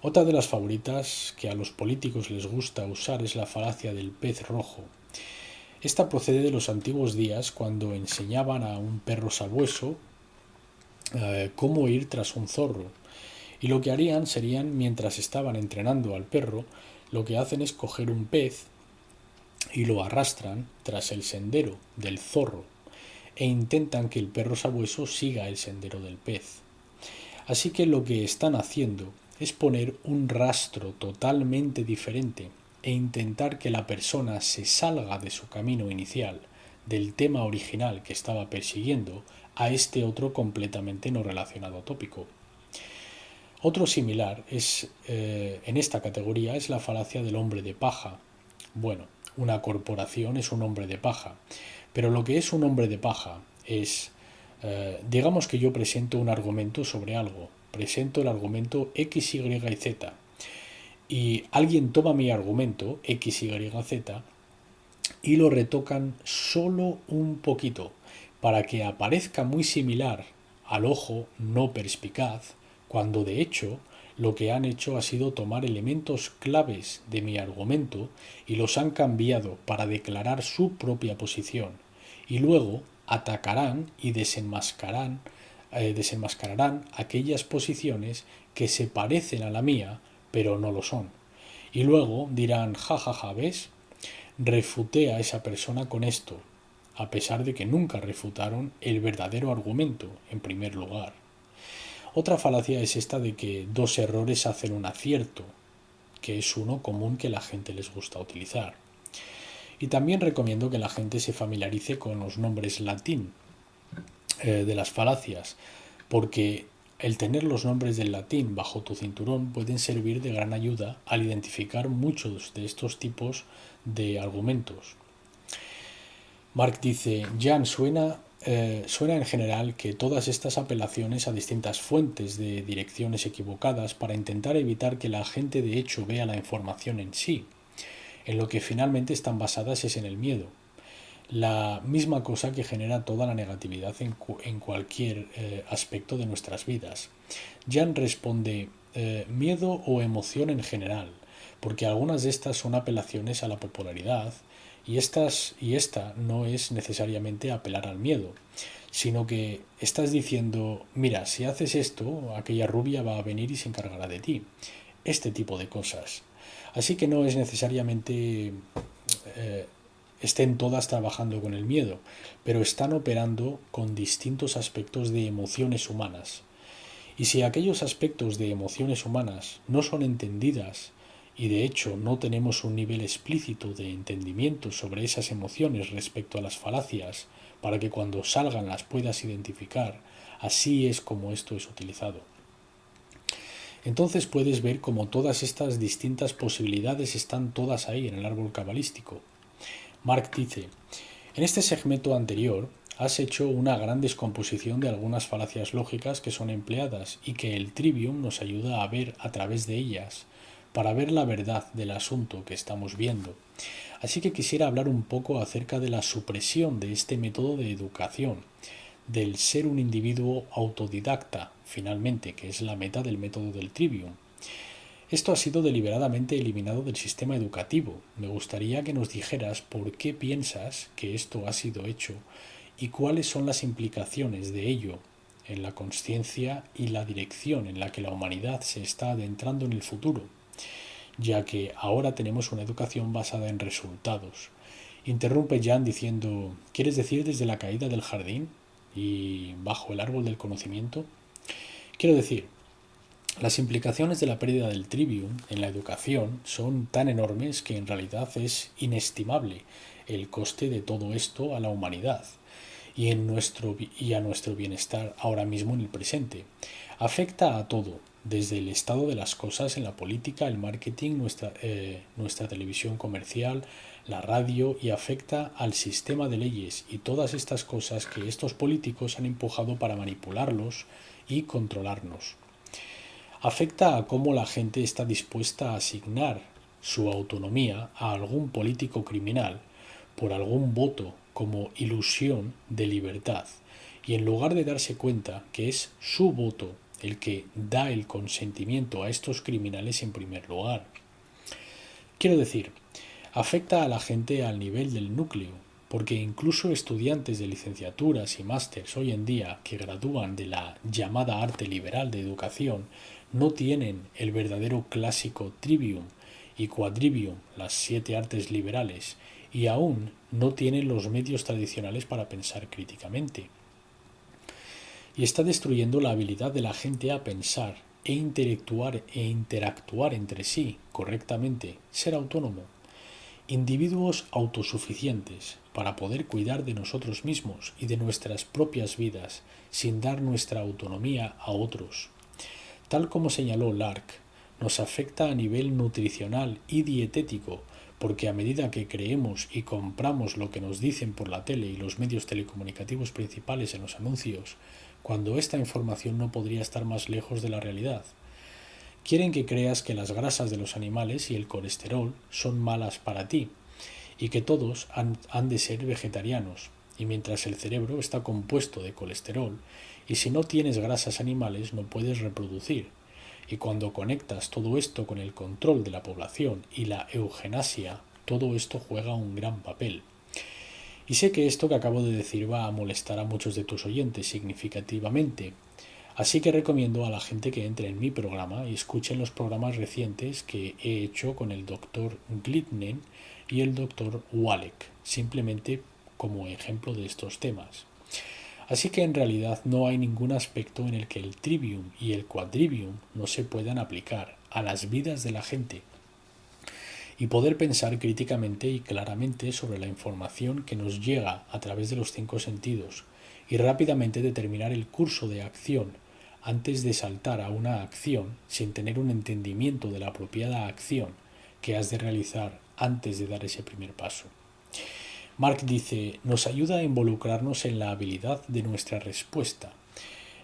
Otra de las favoritas que a los políticos les gusta usar es la falacia del pez rojo. Esta procede de los antiguos días cuando enseñaban a un perro sabueso cómo ir tras un zorro. Y lo que harían serían, mientras estaban entrenando al perro, lo que hacen es coger un pez y lo arrastran tras el sendero del zorro e intentan que el perro sabueso siga el sendero del pez. Así que lo que están haciendo es poner un rastro totalmente diferente e intentar que la persona se salga de su camino inicial, del tema original que estaba persiguiendo, a este otro completamente no relacionado tópico. Otro similar en esta categoría es la falacia del hombre de paja. Bueno, una corporación es un hombre de paja, pero lo que es un hombre de paja es, digamos que yo presento un argumento sobre algo, presento el argumento X, Y y Z, y alguien toma mi argumento X, Y, Z y lo retocan solo un poquito para que aparezca muy similar al ojo no perspicaz, cuando de hecho lo que han hecho ha sido tomar elementos claves de mi argumento y los han cambiado para declarar su propia posición, y luego atacarán y desenmascararán aquellas posiciones que se parecen a la mía pero no lo son. Y luego dirán, jajaja, ¿ves? Refuté a esa persona con esto, a pesar de que nunca refutaron el verdadero argumento en primer lugar. Otra falacia es esta de que dos errores hacen un acierto, que es uno común que la gente les gusta utilizar. Y también recomiendo que la gente se familiarice con los nombres latín de las falacias, porque el tener los nombres del latín bajo tu cinturón pueden servir de gran ayuda al identificar muchos de estos tipos de argumentos. Mark dice, Jan, suena en general que todas estas apelaciones a distintas fuentes de direcciones equivocadas para intentar evitar que la gente de hecho vea la información en sí, en lo que finalmente están basadas es en el miedo. La misma cosa que genera toda la negatividad en cualquier aspecto de nuestras vidas. Jan responde, miedo o emoción en general, porque algunas de estas son apelaciones a la popularidad y esta no es necesariamente apelar al miedo, sino que estás diciendo, mira, si haces esto, aquella rubia va a venir y se encargará de ti. Este tipo de cosas. Así que no es necesariamente estén todas trabajando con el miedo, pero están operando con distintos aspectos de emociones humanas. Y si aquellos aspectos de emociones humanas no son entendidas y de hecho no tenemos un nivel explícito de entendimiento sobre esas emociones respecto a las falacias para que cuando salgan las puedas identificar, así es como esto es utilizado. Entonces puedes ver cómo todas estas distintas posibilidades están todas ahí en el árbol cabalístico. Mark dice, en este segmento anterior has hecho una gran descomposición de algunas falacias lógicas que son empleadas y que el Trivium nos ayuda a ver a través de ellas, para ver la verdad del asunto que estamos viendo. Así que quisiera hablar un poco acerca de la supresión de este método de educación, del ser un individuo autodidacta, finalmente, que es la meta del método del Trivium. Esto ha sido deliberadamente eliminado del sistema educativo. Me gustaría que nos dijeras por qué piensas que esto ha sido hecho y cuáles son las implicaciones de ello en la consciencia y la dirección en la que la humanidad se está adentrando en el futuro, ya que ahora tenemos una educación basada en resultados. Interrumpe Jan diciendo, ¿quieres decir desde la caída del jardín y bajo el árbol del conocimiento? Quiero decir, las implicaciones de la pérdida del trivium en la educación son tan enormes que en realidad es inestimable el coste de todo esto a la humanidad y a nuestro bienestar ahora mismo en el presente. Afecta a todo, desde el estado de las cosas en la política, el marketing, nuestra televisión comercial, la radio, y afecta al sistema de leyes y todas estas cosas que estos políticos han empujado para manipularlos y controlarnos. Afecta a cómo la gente está dispuesta a asignar su autonomía a algún político criminal por algún voto como ilusión de libertad, y en lugar de darse cuenta que es su voto el que da el consentimiento a estos criminales en primer lugar. Quiero decir, afecta a la gente al nivel del núcleo, porque incluso estudiantes de licenciaturas y másters hoy en día que gradúan de la llamada arte liberal de educación no tienen el verdadero clásico trivium y quadrivium, las 7 artes liberales, y aún no tienen los medios tradicionales para pensar críticamente. Y está destruyendo la habilidad de la gente a pensar e interactuar entre sí correctamente, ser autónomo. Individuos autosuficientes para poder cuidar de nosotros mismos y de nuestras propias vidas sin dar nuestra autonomía a otros. Tal como señaló Lark, nos afecta a nivel nutricional y dietético, porque a medida que creemos y compramos lo que nos dicen por la tele y los medios telecomunicativos principales en los anuncios, cuando esta información no podría estar más lejos de la realidad. Quieren que creas que las grasas de los animales y el colesterol son malas para ti, y que todos han de ser vegetarianos, y mientras el cerebro está compuesto de colesterol, y si no tienes grasas animales no puedes reproducir. Y cuando conectas todo esto con el control de la población y la eugenasia, todo esto juega un gran papel. Y sé que esto que acabo de decir va a molestar a muchos de tus oyentes significativamente, así que recomiendo a la gente que entre en mi programa y escuchen los programas recientes que he hecho con el Dr. Glitnen y el Dr. Wallach, simplemente como ejemplo de estos temas. Así que en realidad no hay ningún aspecto en el que el trivium y el quadrivium no se puedan aplicar a las vidas de la gente y poder pensar críticamente y claramente sobre la información que nos llega a través de los 5 sentidos y rápidamente determinar el curso de acción antes de saltar a una acción sin tener un entendimiento de la apropiada acción que has de realizar antes de dar ese primer paso. Mark dice, nos ayuda a involucrarnos en la habilidad de nuestra respuesta.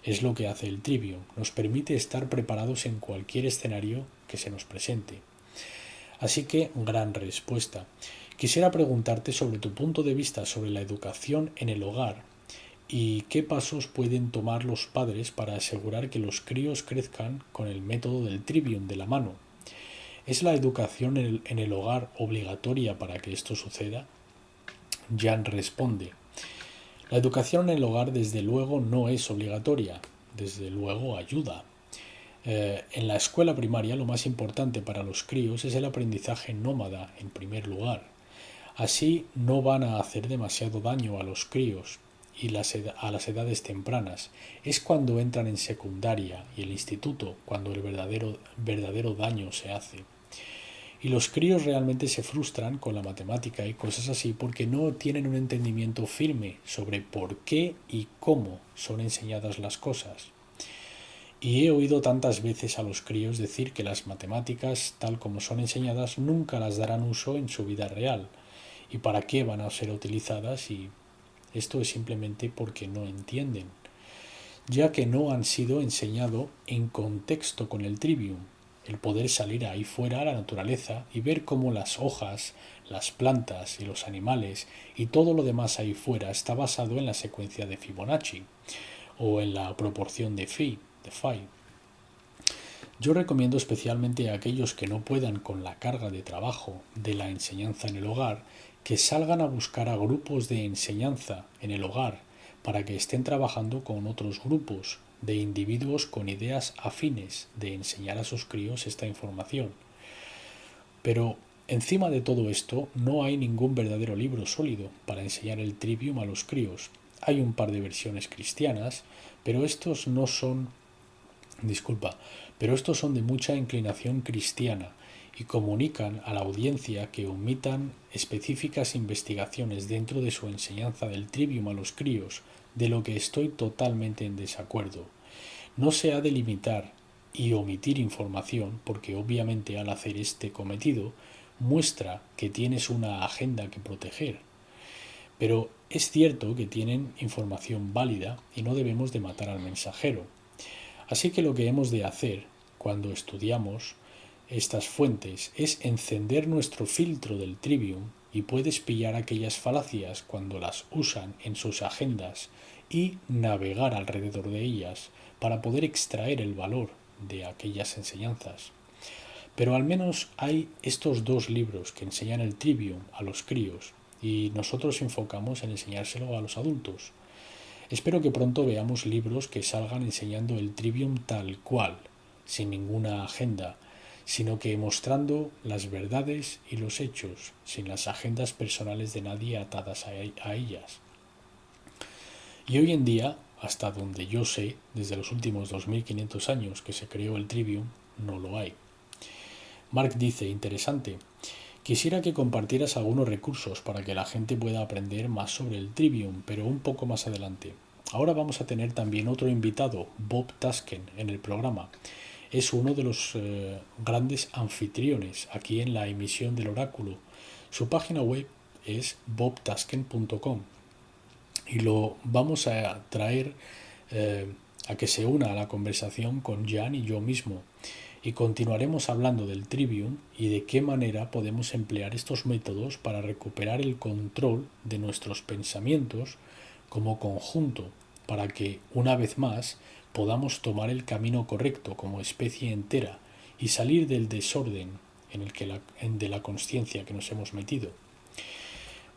Es lo que hace el trivium, nos permite estar preparados en cualquier escenario que se nos presente. Así que, gran respuesta. Quisiera preguntarte sobre tu punto de vista sobre la educación en el hogar y qué pasos pueden tomar los padres para asegurar que los críos crezcan con el método del trivium de la mano. ¿Es la educación en el hogar obligatoria para que esto suceda? Jan responde, la educación en el hogar desde luego no es obligatoria, desde luego ayuda. En la escuela primaria lo más importante para los críos es el aprendizaje nómada en primer lugar. Así no van a hacer demasiado daño a los críos y a las edades tempranas. Es cuando entran en secundaria y el instituto cuando el verdadero daño se hace. Y los críos realmente se frustran con la matemática y cosas así porque no tienen un entendimiento firme sobre por qué y cómo son enseñadas las cosas. Y he oído tantas veces a los críos decir que las matemáticas, tal como son enseñadas, nunca las darán uso en su vida real. ¿Y para qué van a ser utilizadas? Y esto es simplemente porque no entienden, ya que no han sido enseñado en contexto con el trivium, el poder salir ahí fuera a la naturaleza y ver cómo las hojas, las plantas y los animales y todo lo demás ahí fuera está basado en la secuencia de Fibonacci o en la proporción de phi. Yo recomiendo especialmente a aquellos que no puedan con la carga de trabajo de la enseñanza en el hogar que salgan a buscar a grupos de enseñanza en el hogar para que estén trabajando con otros grupos de individuos con ideas afines de enseñar a sus críos esta información. Pero encima de todo esto no hay ningún verdadero libro sólido para enseñar el trivium a los críos. Hay un par de versiones cristianas, pero estos son de mucha inclinación cristiana y comunican a la audiencia que omitan específicas investigaciones dentro de su enseñanza del trivium a los críos, de lo que estoy totalmente en desacuerdo. No se ha de limitar y omitir información porque obviamente al hacer este cometido muestra que tienes una agenda que proteger. Pero es cierto que tienen información válida y no debemos de matar al mensajero. Así que lo que hemos de hacer cuando estudiamos estas fuentes es encender nuestro filtro del trivium y puedes pillar aquellas falacias cuando las usan en sus agendas y navegar alrededor de ellas para poder extraer el valor de aquellas enseñanzas. Pero al menos hay estos 2 libros que enseñan el trivium a los críos y nosotros enfocamos en enseñárselo a los adultos. Espero que pronto veamos libros que salgan enseñando el trivium tal cual, sin ninguna agenda, sino que mostrando las verdades y los hechos, sin las agendas personales de nadie atadas a ellas. Y hoy en día, hasta donde yo sé, desde los últimos 2500 años que se creó el trivium, no lo hay. Mark dice, interesante, quisiera que compartieras algunos recursos para que la gente pueda aprender más sobre el trivium, pero un poco más adelante. Ahora vamos a tener también otro invitado, Bob Tasken, en el programa. Es uno de los grandes anfitriones aquí en la emisión del oráculo. Su página web es bobtasken.com y lo vamos a traer a que se una a la conversación con Jan y yo mismo. Y continuaremos hablando del trivium y de qué manera podemos emplear estos métodos para recuperar el control de nuestros pensamientos como conjunto, para que, una vez más, podamos tomar el camino correcto como especie entera y salir del desorden de la consciencia que nos hemos metido.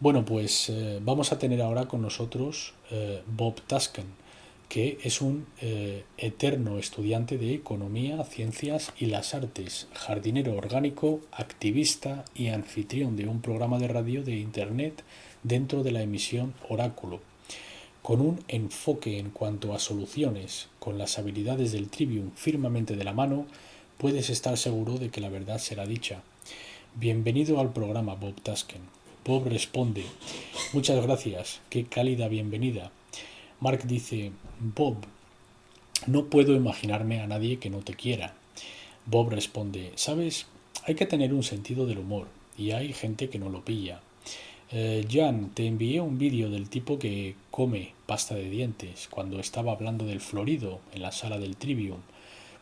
Bueno, pues vamos a tener ahora con nosotros Bob Tasken, que es un eterno estudiante de Economía, Ciencias y las Artes, jardinero orgánico, activista y anfitrión de un programa de radio de Internet dentro de la emisión Oráculo, Con un enfoque en cuanto a soluciones, con las habilidades del Trivium firmemente de la mano, puedes estar seguro de que la verdad será dicha. Bienvenido al programa, Bob Tasken. Bob responde: muchas gracias, qué cálida bienvenida. Mark dice: Bob, no puedo imaginarme a nadie que no te quiera. Bob responde: ¿sabes? Hay que tener un sentido del humor, y hay gente que no lo pilla. Jan, te envié un vídeo del tipo que come pasta de dientes cuando estaba hablando del Florido en la sala del Trivium,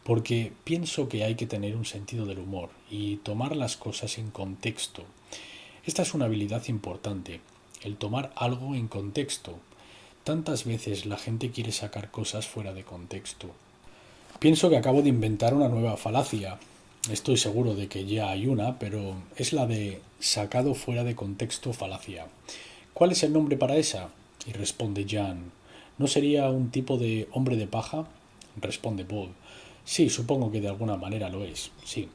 porque pienso que hay que tener un sentido del humor y tomar las cosas en contexto. Esta es una habilidad importante, el tomar algo en contexto. Tantas veces la gente quiere sacar cosas fuera de contexto. Pienso que acabo de inventar una nueva falacia. Estoy seguro de que ya hay una, pero es la de sacado fuera de contexto falacia. ¿Cuál es el nombre para esa? Y responde Jan. ¿No sería un tipo de hombre de paja? Responde Bob. Sí, supongo que de alguna manera lo es, sí.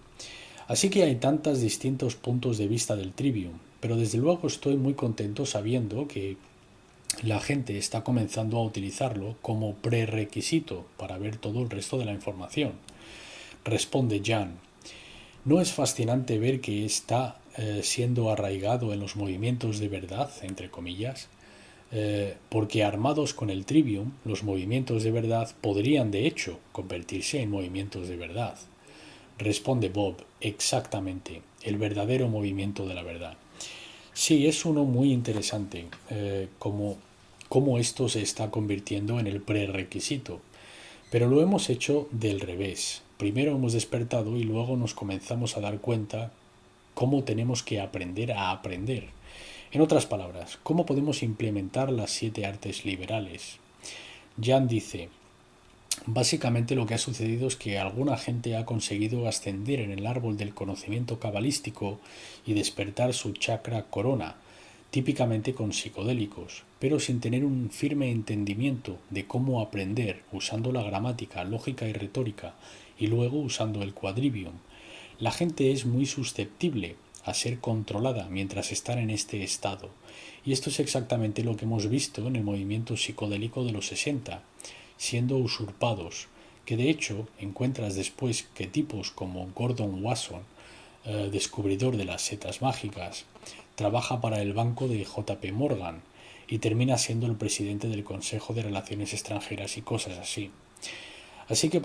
Así que hay tantos distintos puntos de vista del Trivium, pero desde luego estoy muy contento sabiendo que la gente está comenzando a utilizarlo como prerequisito para ver todo el resto de la información. Responde Jan. ¿No es fascinante ver que está siendo arraigado en los movimientos de verdad, entre comillas? Porque armados con el Trivium, los movimientos de verdad podrían de hecho convertirse en movimientos de verdad. Responde Bob: exactamente, el verdadero movimiento de la verdad. Sí, es uno muy interesante, cómo esto se está convirtiendo en el prerequisito. Pero lo hemos hecho del revés. Primero hemos despertado y luego nos comenzamos a dar cuenta cómo tenemos que aprender a aprender. En otras palabras, cómo podemos implementar las 7 artes liberales. Jan dice: básicamente lo que ha sucedido es que alguna gente ha conseguido ascender en el árbol del conocimiento cabalístico y despertar su chakra corona, típicamente con psicodélicos, pero sin tener un firme entendimiento de cómo aprender usando la gramática, lógica y retórica, y luego usando el quadrivium. La gente es muy susceptible a ser controlada mientras están en este estado, y esto es exactamente lo que hemos visto en el movimiento psicodélico de los 60, siendo usurpados, que de hecho encuentras después que tipos como Gordon Wasson, descubridor de las setas mágicas, trabaja para el banco de JP Morgan y termina siendo el presidente del Consejo de Relaciones Extranjeras y cosas así. Así que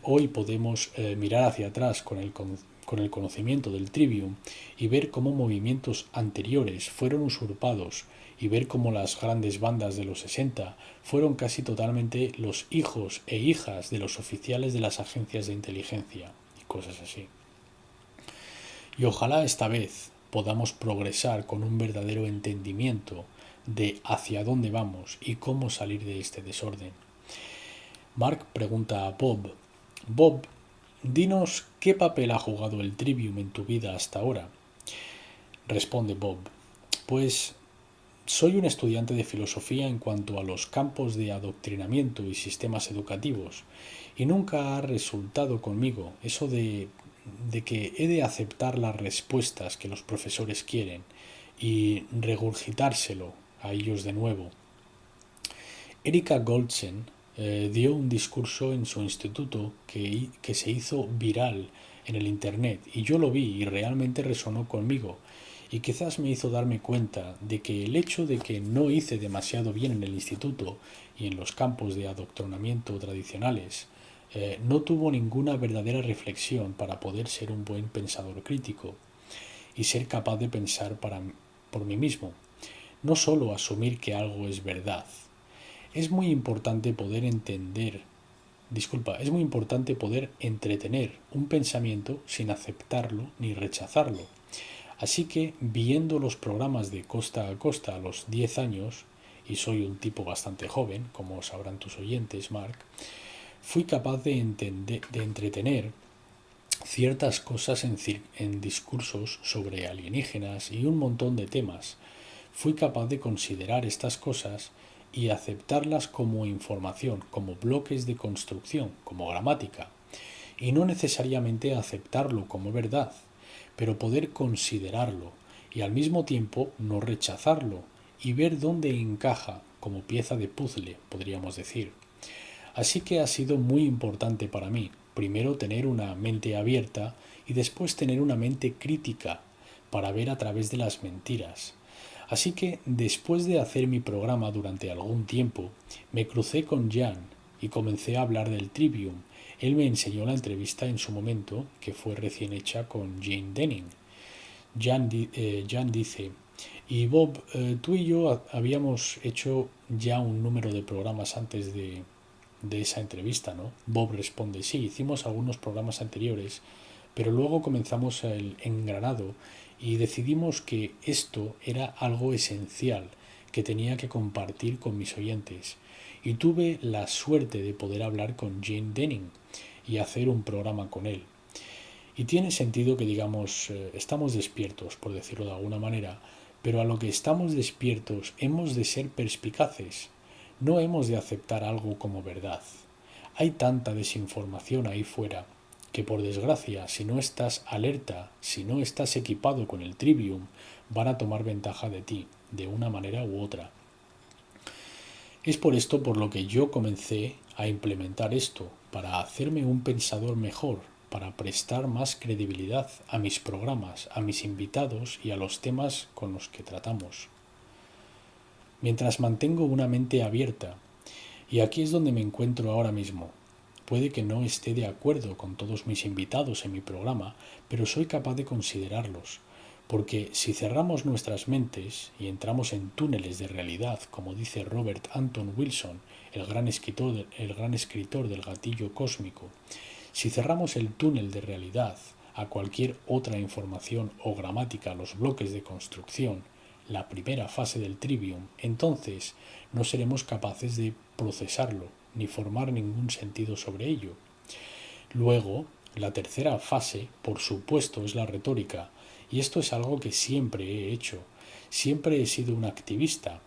hoy podemos mirar hacia atrás con el conocimiento del Trivium y ver cómo movimientos anteriores fueron usurpados y ver cómo las grandes bandas de los 60 fueron casi totalmente los hijos e hijas de los oficiales de las agencias de inteligencia y cosas así. Y ojalá esta vez podamos progresar con un verdadero entendimiento de hacia dónde vamos y cómo salir de este desorden. Mark pregunta a Bob: Bob, dinos qué papel ha jugado el Trivium en tu vida hasta ahora. Responde Bob: pues soy un estudiante de filosofía en cuanto a los campos de adoctrinamiento y sistemas educativos, y nunca ha resultado conmigo eso de que he de aceptar las respuestas que los profesores quieren y regurgitárselo a ellos de nuevo. Erika Goldsen dio un discurso en su instituto que se hizo viral en el internet y yo lo vi y realmente resonó conmigo y quizás me hizo darme cuenta de que el hecho de que no hice demasiado bien en el instituto y en los campos de adoctrinamiento tradicionales no tuvo ninguna verdadera reflexión para poder ser un buen pensador crítico y ser capaz de pensar por mí mismo, no solo asumir que algo es verdad. Es muy importante poder es muy importante poder entretener un pensamiento sin aceptarlo ni rechazarlo. Así que, viendo los programas de Costa a Costa a los 10 años, y soy un tipo bastante joven, como sabrán tus oyentes, Mark, fui capaz de entretener ciertas cosas en discursos sobre alienígenas y un montón de temas. Fui capaz de considerar estas cosas y aceptarlas como información, como bloques de construcción, como gramática, y no necesariamente aceptarlo como verdad, pero poder considerarlo y al mismo tiempo no rechazarlo y ver dónde encaja como pieza de puzzle, podríamos decir. Así que ha sido muy importante para mí, primero tener una mente abierta y después tener una mente crítica para ver a través de las mentiras. Así que después de hacer mi programa durante algún tiempo, me crucé con Jan y comencé a hablar del Trivium. Él me enseñó la entrevista en su momento, que fue recién hecha con Jane Denning. Jan dice, y Bob, tú y yo habíamos hecho ya un número de programas antes de esa entrevista, ¿no? Bob responde, sí, hicimos algunos programas anteriores, pero luego comenzamos el engranado y decidimos que esto era algo esencial que tenía que compartir con mis oyentes. Y tuve la suerte de poder hablar con Jane Denning y hacer un programa con él. Y tiene sentido que digamos, estamos despiertos, por decirlo de alguna manera, pero a lo que estamos despiertos hemos de ser perspicaces. No hemos de aceptar algo como verdad. Hay tanta desinformación ahí fuera que por desgracia, si no estás alerta, si no estás equipado con el Trivium, van a tomar ventaja de ti, de una manera u otra. Es por esto por lo que yo comencé a implementar esto, para hacerme un pensador mejor, para prestar más credibilidad a mis programas, a mis invitados y a los temas con los que tratamos. Mientras mantengo una mente abierta, y aquí es donde me encuentro ahora mismo. Puede que no esté de acuerdo con todos mis invitados en mi programa, pero soy capaz de considerarlos, porque si cerramos nuestras mentes y entramos en túneles de realidad, como dice Robert Anton Wilson, el gran escritor del gatillo cósmico, si cerramos el túnel de realidad a cualquier otra información o gramática a los bloques de construcción, la primera fase del Trivium, entonces no seremos capaces de procesarlo ni formar ningún sentido sobre ello. Luego, la tercera fase, por supuesto, es la retórica, y esto es algo que siempre he hecho. Siempre he sido un activista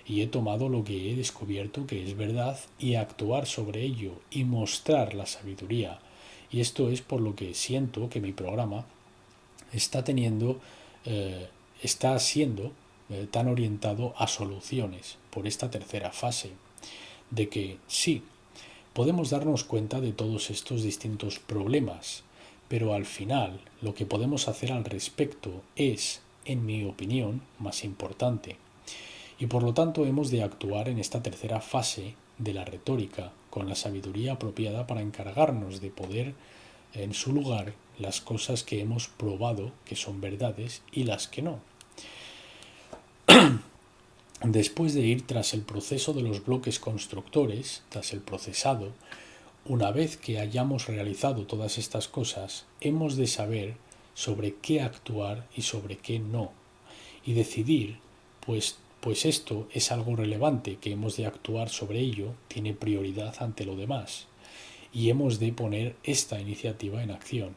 y he tomado lo que he descubierto que es verdad y actuar sobre ello y mostrar la sabiduría. Y esto es por lo que siento que mi programa está siendo tan orientado a soluciones por esta tercera fase, de que sí, podemos darnos cuenta de todos estos distintos problemas, pero al final lo que podemos hacer al respecto es, en mi opinión, más importante. Y por lo tanto hemos de actuar en esta tercera fase de la retórica con la sabiduría apropiada para encargarnos de poder en su lugar las cosas que hemos probado que son verdades y las que no. Después de ir tras el proceso de los bloques constructores, tras el procesado, una vez que hayamos realizado todas estas cosas, hemos de saber sobre qué actuar y sobre qué no, y decidir, pues esto es algo relevante, que hemos de actuar sobre ello, tiene prioridad ante lo demás, y hemos de poner esta iniciativa en acción.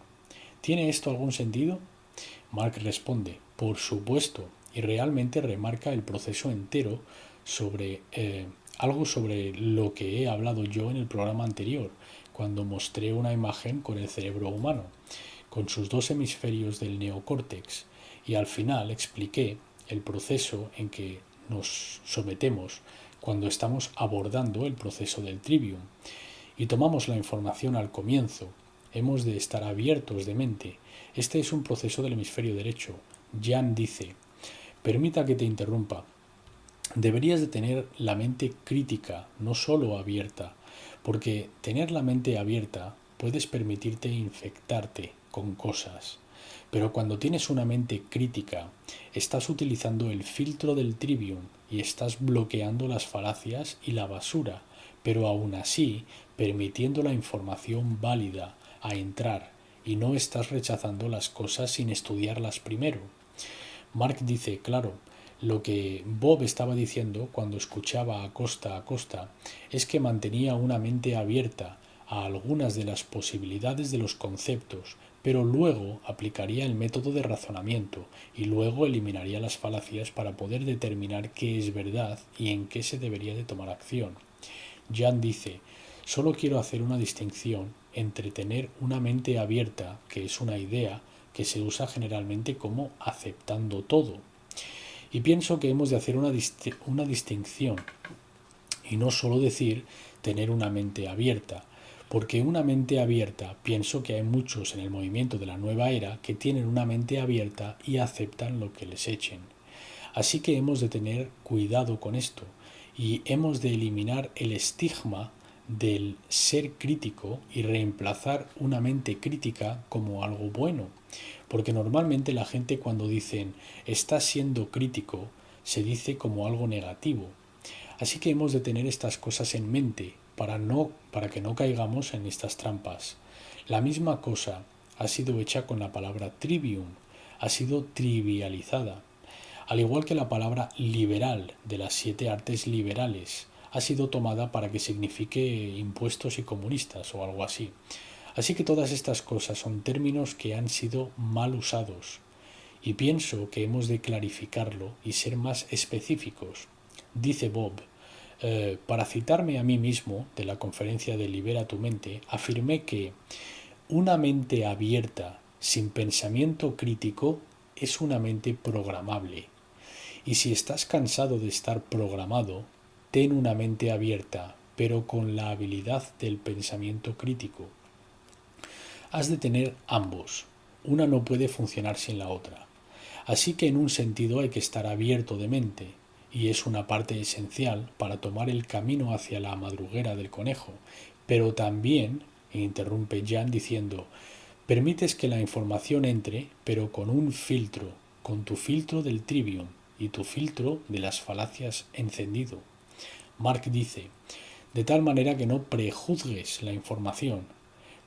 ¿Tiene esto algún sentido? Mark responde, por supuesto, y realmente remarca el proceso entero sobre algo sobre lo que he hablado yo en el programa anterior, cuando mostré una imagen con el cerebro humano, con sus dos hemisferios del neocórtex, y al final expliqué el proceso en que nos sometemos cuando estamos abordando el proceso del Trivium, y tomamos la información al comienzo. Hemos de estar abiertos de mente. Este es un proceso del hemisferio derecho. Jan dice, permita que te interrumpa. Deberías de tener la mente crítica, no solo abierta, porque tener la mente abierta puedes permitirte infectarte con cosas. Pero cuando tienes una mente crítica, estás utilizando el filtro del Trivium y estás bloqueando las falacias y la basura, pero aún así permitiendo la información válida a entrar y no estás rechazando las cosas sin estudiarlas primero. Mark dice, claro, lo que Bob estaba diciendo cuando escuchaba a Costa es que mantenía una mente abierta a algunas de las posibilidades de los conceptos, pero luego aplicaría el método de razonamiento y luego eliminaría las falacias para poder determinar qué es verdad y en qué se debería de tomar acción. Jan dice, solo quiero hacer una distinción entre tener una mente abierta, que es una idea que se usa generalmente como aceptando todo. Y pienso que hemos de hacer una distinción y no solo decir tener una mente abierta, porque una mente abierta, pienso que hay muchos en el movimiento de la nueva era que tienen una mente abierta y aceptan lo que les echen. Así que hemos de tener cuidado con esto y hemos de eliminar el estigma del ser crítico y reemplazar una mente crítica como algo bueno, porque normalmente la gente cuando dicen estás siendo crítico se dice como algo negativo. Así que hemos de tener estas cosas en mente para que no caigamos en estas trampas. La misma cosa ha sido hecha con la palabra trivium, ha sido trivializada. Al igual que la palabra liberal de las 7 artes liberales ha sido tomada para que signifique impuestos y comunistas o algo así. Así que todas estas cosas son términos que han sido mal usados y pienso que hemos de clarificarlo y ser más específicos. Dice Bob, para citarme a mí mismo de la conferencia de Libera tu mente, afirmé que una mente abierta sin pensamiento crítico es una mente programable. Y si estás cansado de estar programado, ten una mente abierta, pero con la habilidad del pensamiento crítico. Has de tener ambos. Una no puede funcionar sin la otra. Así que en un sentido hay que estar abierto de mente, y es una parte esencial para tomar el camino hacia la madruguera del conejo. Pero también, interrumpe Jan diciendo, permites que la información entre, pero con un filtro, con tu filtro del trivium y tu filtro de las falacias encendido. Mark dice, de tal manera que no prejuzgues la información,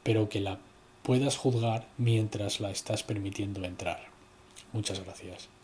pero que la puedas juzgar mientras la estás permitiendo entrar. Muchas gracias.